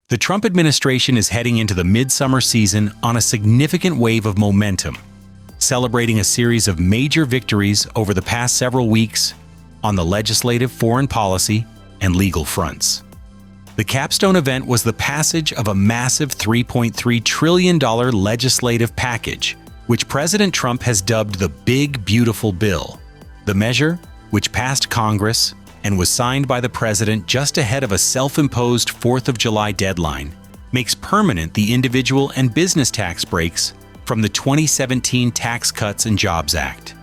The Trump administration is heading into the midsummer season on a significant wave of momentum, celebrating a series of major victories over the past several weeks on the legislative, foreign policy, and legal fronts. The capstone event was the passage of a massive $3.3 trillion legislative package, which President Trump has dubbed the Big Beautiful Bill. The measure, which passed Congress and was signed by the president just ahead of a self-imposed 4th of July deadline, makes permanent the individual and business tax breaks from the 2017 Tax Cuts and Jobs Act.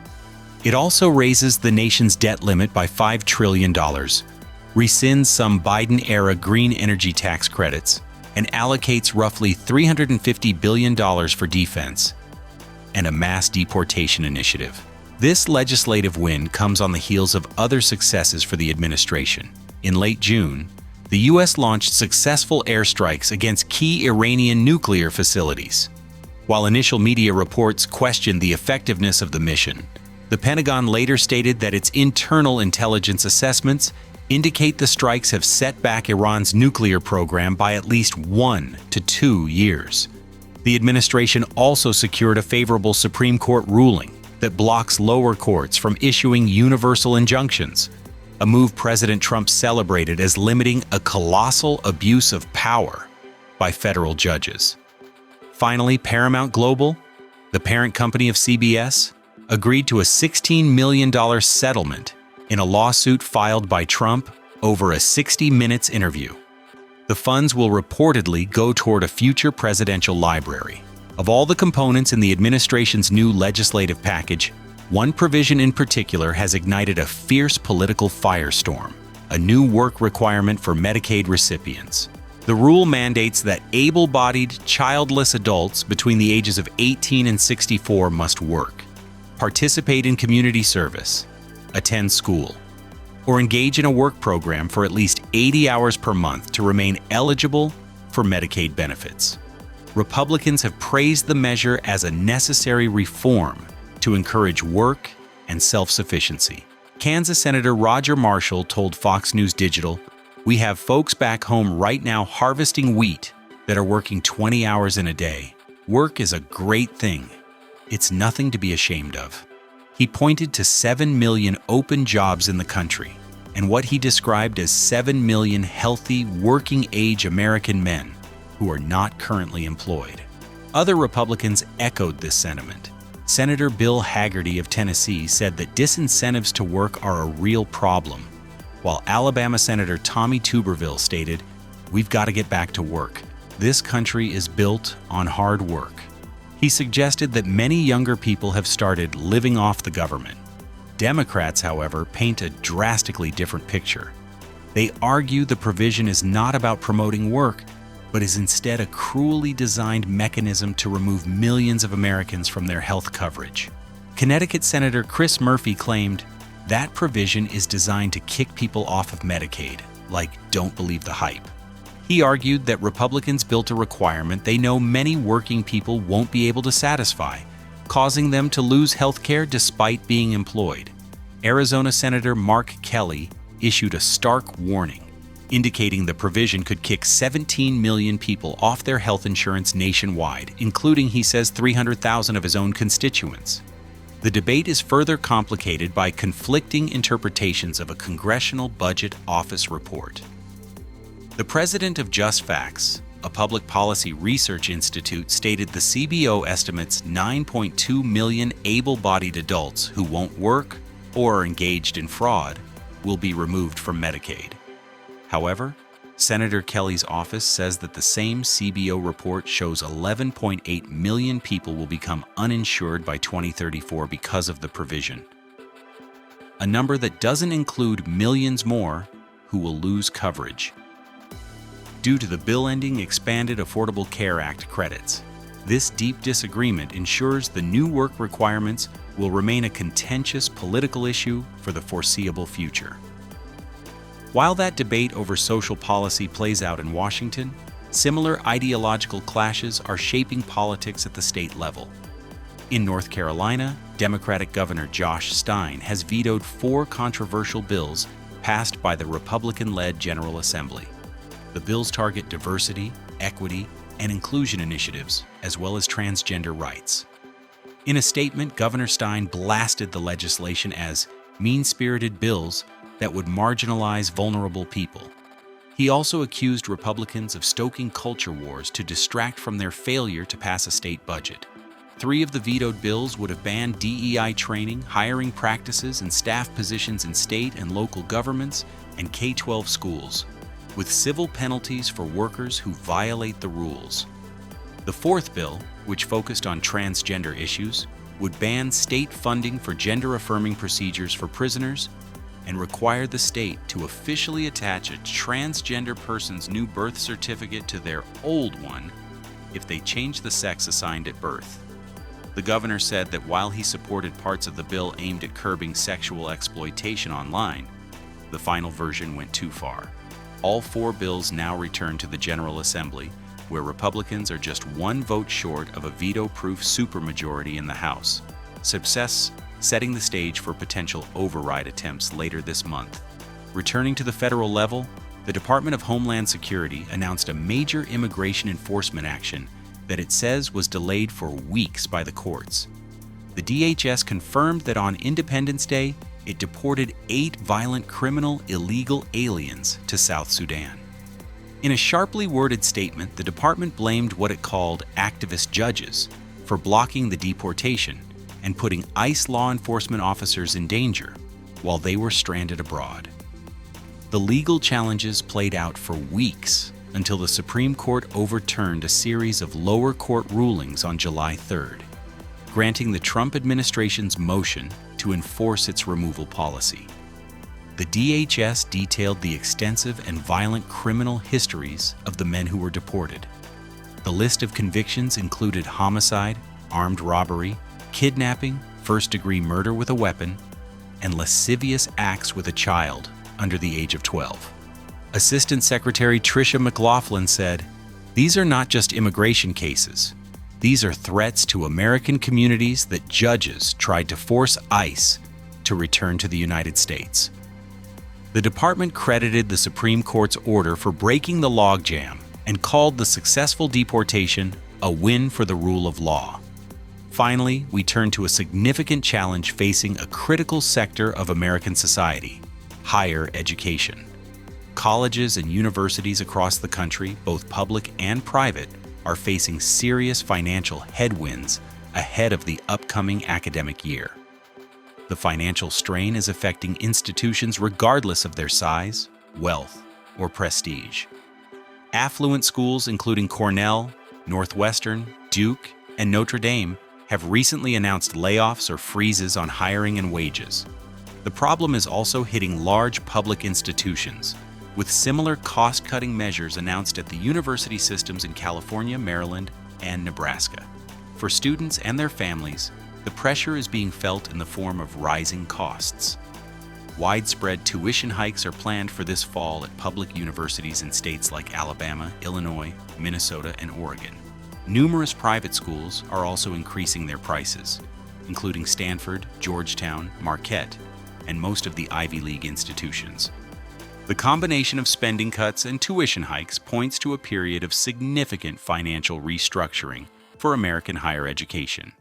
It also raises the nation's debt limit by $5 trillion, rescinds some Biden-era green energy tax credits, and allocates roughly $350 billion for defense and a mass deportation initiative. This legislative win comes on the heels of other successes for the administration. In late June, the U.S. launched successful airstrikes against key Iranian nuclear facilities. While initial media reports questioned the effectiveness of the mission, the Pentagon later stated that its internal intelligence assessments indicate the strikes have set back Iran's nuclear program by at least 1 to 2 years. The administration also secured a favorable Supreme Court ruling that blocks lower courts from issuing universal injunctions, a move President Trump celebrated as limiting a colossal abuse of power by federal judges. Finally, Paramount Global, the parent company of CBS, agreed to a $16 million settlement in a lawsuit filed by Trump over a 60 Minutes interview. The funds will reportedly go toward a future presidential library. Of all the components in the administration's new legislative package, one provision in particular has ignited a fierce political firestorm: a new work requirement for Medicaid recipients. The rule mandates that able-bodied, childless adults between the ages of 18 and 64 must work, participate in community service, attend school, or engage in a work program for at least 80 hours per month to remain eligible for Medicaid benefits. Republicans have praised the measure as a necessary reform to encourage work and self-sufficiency. Kansas Senator Roger Marshall told Fox News Digital, "We have folks back home right now harvesting wheat that are working 20 hours in a day. Work is a great thing. It's nothing to be ashamed of." He pointed to 7 million open jobs in the country and what he described as 7 million healthy, working-age American men who are not currently employed. Other Republicans echoed this sentiment. Senator Bill Hagerty of Tennessee said that disincentives to work are a real problem, while Alabama Senator Tommy Tuberville stated, "We've got to get back to work. This country is built on hard work." He suggested that many younger people have started living off the government. Democrats, however, paint a drastically different picture. They argue the provision is not about promoting work, but is instead a cruelly designed mechanism to remove millions of Americans from their health coverage. Connecticut Senator Chris Murphy claimed that provision is designed to kick people off of Medicaid, like don't believe the hype. He argued that Republicans built a requirement they know many working people won't be able to satisfy, causing them to lose health care despite being employed. Arizona Senator Mark Kelly issued a stark warning, indicating the provision could kick 17 million people off their health insurance nationwide, including, he says, 300,000 of his own constituents. The debate is further complicated by conflicting interpretations of a Congressional Budget Office report. The president of Just Facts, a public policy research institute, stated the CBO estimates 9.2 million able-bodied adults who won't work or are engaged in fraud will be removed from Medicaid. However, Senator Kelly's office says that the same CBO report shows 11.8 million people will become uninsured by 2034 because of the provision, a number that doesn't include millions more who will lose coverage due to the bill-ending Expanded Affordable Care Act credits. This deep disagreement ensures the new work requirements will remain a contentious political issue for the foreseeable future. While that debate over social policy plays out in Washington, similar ideological clashes are shaping politics at the state level. In North Carolina, Democratic Governor Josh Stein has vetoed 4 controversial bills passed by the Republican-led General Assembly. The bills target diversity, equity, and inclusion initiatives, as well as transgender rights. In a statement, Governor Stein blasted the legislation as mean-spirited bills that would marginalize vulnerable people. He also accused Republicans of stoking culture wars to distract from their failure to pass a state budget. 3 of the vetoed bills would have banned DEI training, hiring practices, and staff positions in state and local governments and K-12 schools, with civil penalties for workers who violate the rules. The 4th bill, which focused on transgender issues, would ban state funding for gender-affirming procedures for prisoners and require the state to officially attach a transgender person's new birth certificate to their old one if they change the sex assigned at birth. The governor said that while he supported parts of the bill aimed at curbing sexual exploitation online, the final version went too far. All 4 bills now return to the General Assembly, where Republicans are just 1 vote short of a veto-proof supermajority in the House. Success setting the stage for potential override attempts later this month. Returning to the federal level, the Department of Homeland Security announced a major immigration enforcement action that it says was delayed for weeks by the courts. The DHS confirmed that on Independence Day, it deported 8 violent criminal illegal aliens to South Sudan. In a sharply worded statement, the department blamed what it called activist judges for blocking the deportation and putting ICE law enforcement officers in danger while they were stranded abroad. The legal challenges played out for weeks until the Supreme Court overturned a series of lower court rulings on July 3rd, granting the Trump administration's motion to enforce its removal policy. The DHS detailed the extensive and violent criminal histories of the men who were deported. The list of convictions included homicide, armed robbery, kidnapping, first-degree murder with a weapon, and lascivious acts with a child under the age of 12. Assistant Secretary Tricia McLaughlin said, "These are not just immigration cases. These are threats to American communities that judges tried to force ICE to return to the United States." The department credited the Supreme Court's order for breaking the logjam and called the successful deportation a win for the rule of law. Finally, we turn to a significant challenge facing a critical sector of American society: higher education. Colleges and universities across the country, both public and private, are facing serious financial headwinds ahead of the upcoming academic year. The financial strain is affecting institutions regardless of their size, wealth, or prestige. Affluent schools including Cornell, Northwestern, Duke, and Notre Dame have recently announced layoffs or freezes on hiring and wages. The problem is also hitting large public institutions, with similar cost-cutting measures announced at the university systems in California, Maryland, and Nebraska. For students and their families, the pressure is being felt in the form of rising costs. Widespread tuition hikes are planned for this fall at public universities in states like Alabama, Illinois, Minnesota, and Oregon. Numerous private schools are also increasing their prices, including Stanford, Georgetown, Marquette, and most of the Ivy League institutions. The combination of spending cuts and tuition hikes points to a period of significant financial restructuring for American higher education.